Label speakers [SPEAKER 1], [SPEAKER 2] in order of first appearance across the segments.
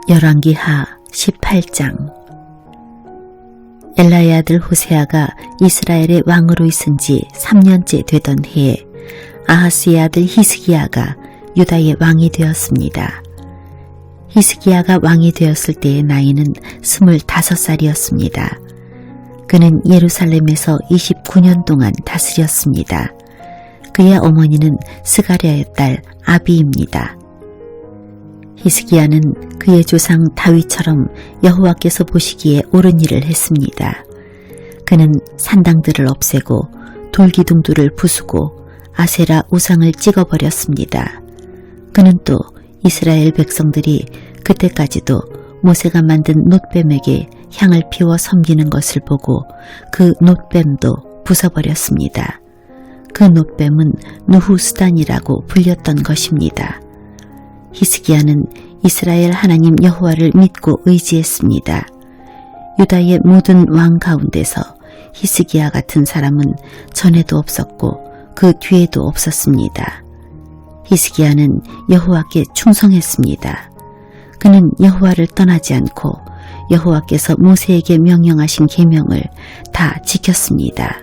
[SPEAKER 1] 열왕기하 18장. 엘라의 아들 호세아가 이스라엘의 왕으로 있은 지 3년째 되던 해에 아하스의 아들 히스기야가 유다의 왕이 되었습니다. 히스기야가 왕이 되었을 때의 나이는 25살이었습니다. 그는 예루살렘에서 29년 동안 다스렸습니다. 그의 어머니는 스가랴의 딸 아비입니다. 히스기야는 그의 조상 다윗처럼 여호와께서 보시기에 옳은 일을 했습니다. 그는 산당들을 없애고 돌기둥들을 부수고 아세라 우상을 찍어버렸습니다. 그는 또 이스라엘 백성들이 그때까지도 모세가 만든 놋뱀에게 향을 피워 섬기는 것을 보고 그 놋뱀도 부숴버렸습니다. 그 놋뱀은 누후수단이라고 불렸던 것입니다. 히스기야는 이스라엘 하나님 여호와를 믿고 의지했습니다. 유다의 모든 왕 가운데서 히스기야 같은 사람은 전에도 없었고 그 뒤에도 없었습니다. 히스기야는 여호와께 충성했습니다. 그는 여호와를 떠나지 않고 여호와께서 모세에게 명령하신 계명을 다 지켰습니다.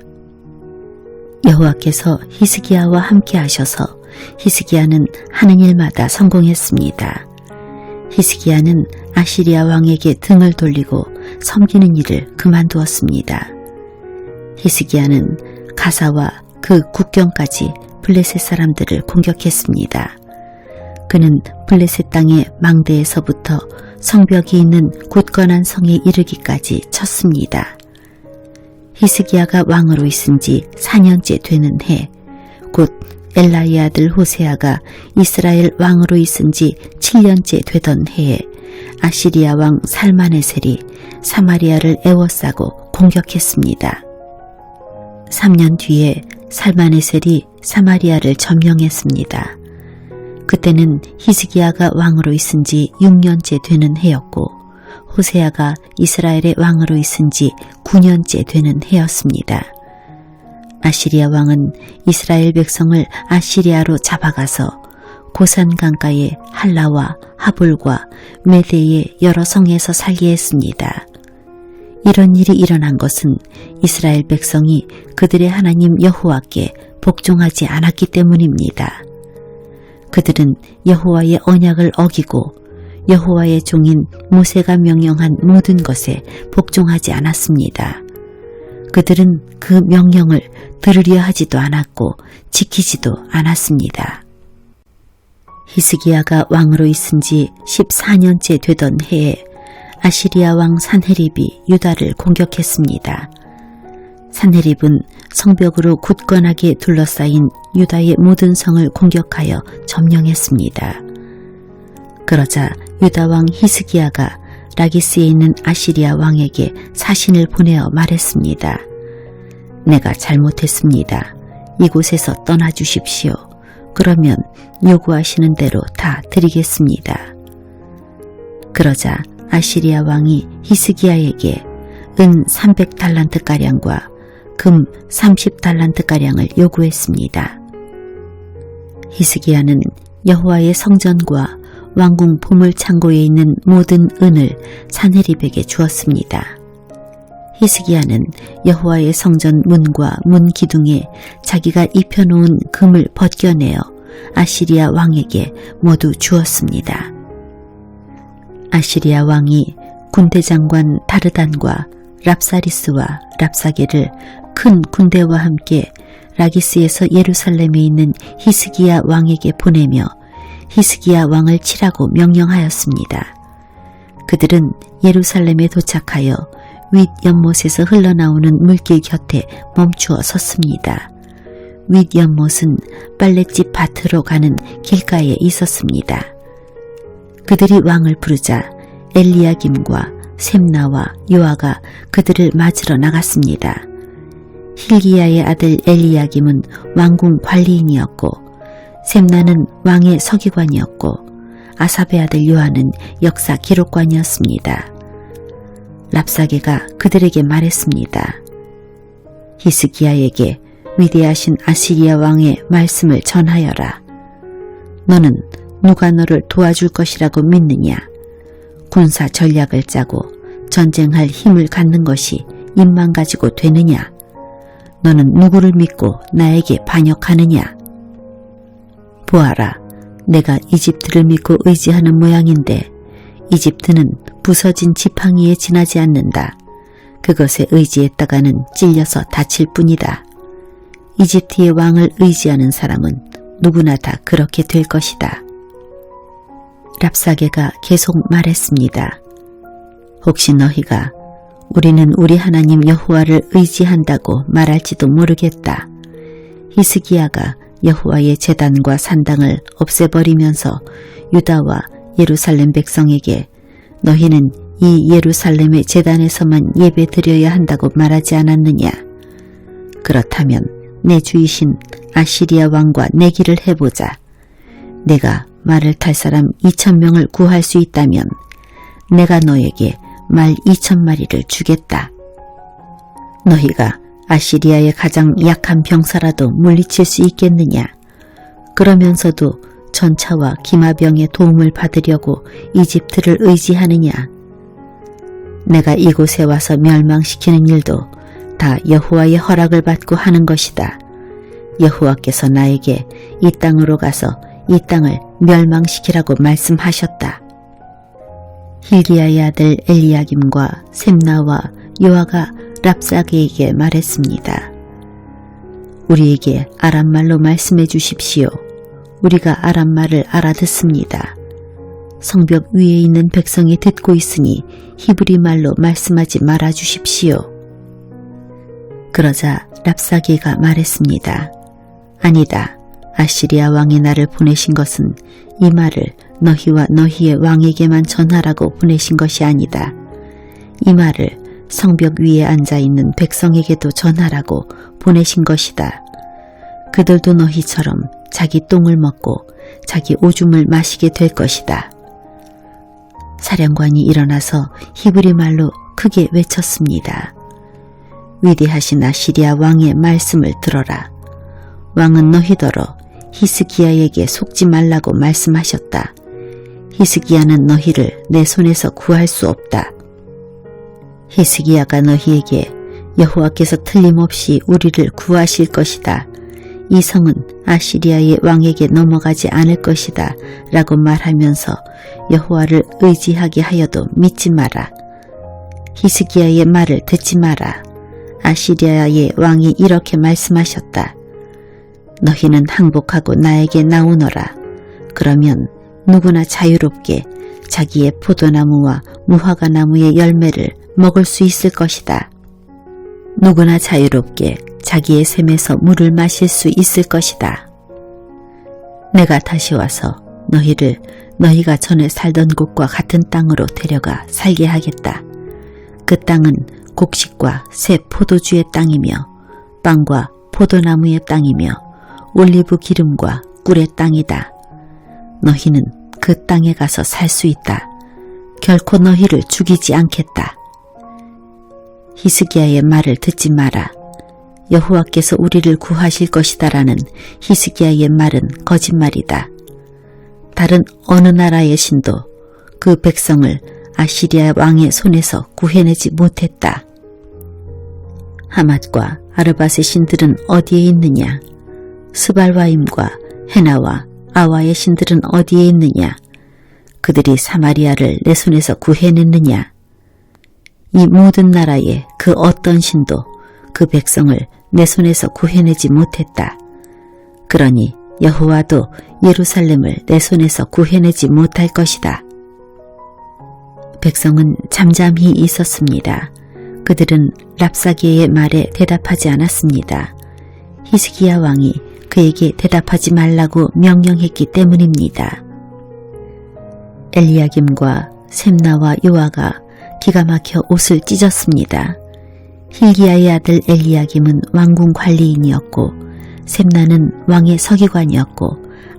[SPEAKER 1] 여호와께서 히스기야와 함께 하셔서 히스기야는 하는 일마다 성공했습니다. 히스기야는 아시리아 왕에게 등을 돌리고 섬기는 일을 그만두었습니다. 히스기야는 가사와 그 국경까지 블레셋 사람들을 공격했습니다. 그는 블레셋 땅의 망대에서부터 성벽이 있는 굳건한 성에 이르기까지 쳤습니다. 히스기야가 왕으로 있은 지 4년째 되는 해, 곧 엘라의 아들 호세아가 이스라엘 왕으로 있은 지 7년째 되던 해에 아시리아 왕 살마네셀이 사마리아를 에워싸고 공격했습니다. 3년 뒤에 살마네셀이 사마리아를 점령했습니다. 그때는 히스기야가 왕으로 있은 지 6년째 되는 해였고 호세아가 이스라엘의 왕으로 있은 지 9년째 되는 해였습니다. 아시리아 왕은 이스라엘 백성을 아시리아로 잡아가서 고산 강가의 할라와 하볼과 메대의 여러 성에서 살게 했습니다. 이런 일이 일어난 것은 이스라엘 백성이 그들의 하나님 여호와께 복종하지 않았기 때문입니다. 그들은 여호와의 언약을 어기고 여호와의 종인 모세가 명령한 모든 것에 복종하지 않았습니다. 그들은 그 명령을 들으려 하지도 않았고 지키지도 않았습니다. 히스기야가 왕으로 있은 지 14년째 되던 해에 아시리아 왕 산헤립이 유다를 공격했습니다. 산헤립은 성벽으로 굳건하게 둘러싸인 유다의 모든 성을 공격하여 점령했습니다. 그러자 유다 왕 히스기야가 라기스에 있는 아시리아 왕에게 사신을 보내어 말했습니다. 내가 잘못했습니다. 이곳에서 떠나 주십시오. 그러면 요구하시는 대로 다 드리겠습니다. 그러자 아시리아 왕이 히스기야에게 은 300달란트가량과 금 30달란트가량을 요구했습니다. 히스기야는 여호와의 성전과 왕궁 보물창고에 있는 모든 은을 산헤립에게 주었습니다. 히스기야는 여호와의 성전 문과 문 기둥에 자기가 입혀놓은 금을 벗겨내어 아시리아 왕에게 모두 주었습니다. 아시리아 왕이 군대장관 다르단과 랍사리스와 랍사게를 큰 군대와 함께 라기스에서 예루살렘에 있는 히스기야 왕에게 보내며 히스기야 왕을 치라고 명령하였습니다. 그들은 예루살렘에 도착하여 윗 연못에서 흘러나오는 물길 곁에 멈추어 섰습니다. 윗 연못은 빨랫집 밭으로 가는 길가에 있었습니다. 그들이 왕을 부르자 엘리야김과 셈나와 요아가 그들을 맞으러 나갔습니다. 힐기야의 아들 엘리야김은 왕궁 관리인이었고 셈나는 왕의 서기관이었고 아삽의 아들 요아는 역사 기록관이었습니다. 랍사게가 그들에게 말했습니다. 히스기야에게 위대하신 아시리아 왕의 말씀을 전하여라. 너는 누가 너를 도와줄 것이라고 믿느냐? 군사 전략을 짜고 전쟁할 힘을 갖는 것이 입만 가지고 되느냐? 너는 누구를 믿고 나에게 반역하느냐? 보아라, 내가 이집트를 믿고 의지하는 모양인데 이집트는 부서진 지팡이에 지나지 않는다. 그것에 의지했다가는 찔려서 다칠 뿐이다. 이집트의 왕을 의지하는 사람은 누구나 다 그렇게 될 것이다. 랍사게가 계속 말했습니다. 혹시 너희가 우리는 우리 하나님 여호와를 의지한다고 말할지도 모르겠다. 히스기야가 여호와의 제단과 산당을 없애버리면서 유다와 예루살렘 백성에게 너희는 이 예루살렘의 제단에서만 예배드려야 한다고 말하지 않았느냐? 그렇다면 내 주이신 아시리아 왕과 내기를 해보자. 내가 말을 탈 사람 2,000명을 구할 수 있다면 내가 너에게 말 2,000마리를 주겠다. 너희가 아시리아의 가장 약한 병사라도 물리칠 수 있겠느냐? 그러면서도 전차와 기마병의 도움을 받으려고 이집트를 의지하느냐? 내가 이곳에 와서 멸망시키는 일도 다 여호와의 허락을 받고 하는 것이다. 여호와께서 나에게 이 땅으로 가서 이 땅을 멸망시키라고 말씀하셨다. 힐기야의 아들 엘리야김과 셈나와 요아가 랍사게에게 말했습니다. 우리에게 아람말로 말씀해 주십시오. 우리가 아람말을 알아듣습니다. 성벽 위에 있는 백성이 듣고 있으니 히브리 말로 말씀하지 말아 주십시오. 그러자 랍사게가 말했습니다. 아니다. 아시리아 왕이 나를 보내신 것은 이 말을 너희와 너희의 왕에게만 전하라고 보내신 것이 아니다. 이 말을 성벽 위에 앉아있는 백성에게도 전하라고 보내신 것이다. 그들도 너희처럼 자기 똥을 먹고 자기 오줌을 마시게 될 것이다. 사령관이 일어나서 히브리 말로 크게 외쳤습니다. 위대하신 아시리아 왕의 말씀을 들어라. 왕은 너희더러 히스기야에게 속지 말라고 말씀하셨다. 히스기야는 너희를 내 손에서 구할 수 없다. 히스기야가 너희에게 여호와께서 틀림없이 우리를 구하실 것이다. 이 성은 아시리아의 왕에게 넘어가지 않을 것이다 라고 말하면서 여호와를 의지하게 하여도 믿지 마라. 히스기야의 말을 듣지 마라. 아시리아의 왕이 이렇게 말씀하셨다. 너희는 항복하고 나에게 나오너라. 그러면 누구나 자유롭게 자기의 포도나무와 무화과나무의 열매를 먹을 수 있을 것이다. 누구나 자유롭게 자기의 샘에서 물을 마실 수 있을 것이다. 내가 다시 와서 너희를 너희가 전에 살던 곳과 같은 땅으로 데려가 살게 하겠다. 그 땅은 곡식과 새 포도주의 땅이며 빵과 포도나무의 땅이며 올리브 기름과 꿀의 땅이다. 너희는 그 땅에 가서 살 수 있다. 결코 너희를 죽이지 않겠다. 히스기야의 말을 듣지 마라. 여호와께서 우리를 구하실 것이다라는 히스기야의 말은 거짓말이다. 다른 어느 나라의 신도 그 백성을 아시리아 왕의 손에서 구해내지 못했다. 하맛과 아르밧의 신들은 어디에 있느냐? 스발와임과 헤나와 아와의 신들은 어디에 있느냐? 그들이 사마리아를 내 손에서 구해냈느냐? 이 모든 나라의 그 어떤 신도 그 백성을 내 손에서 구해내지 못했다. 그러니 여호와도 예루살렘을 내 손에서 구해내지 못할 것이다. 백성은 잠잠히 있었습니다. 그들은 랍사게의 말에 대답하지 않았습니다. 히스기야 왕이 그에게 대답하지 말라고 명령했기 때문입니다. 엘리야김과 셈나와 요아가 기가 막혀 옷을 찢었습니다. 힐기야의 아들 엘리야김은 왕궁 관리인이었고 셈나는 왕의 서기관이었고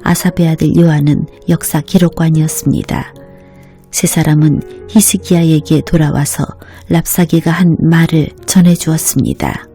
[SPEAKER 1] 아삽의 아들 요아는 역사 기록관이었습니다. 세 사람은 히스기야에게 돌아와서 랍사게가 한 말을 전해주었습니다.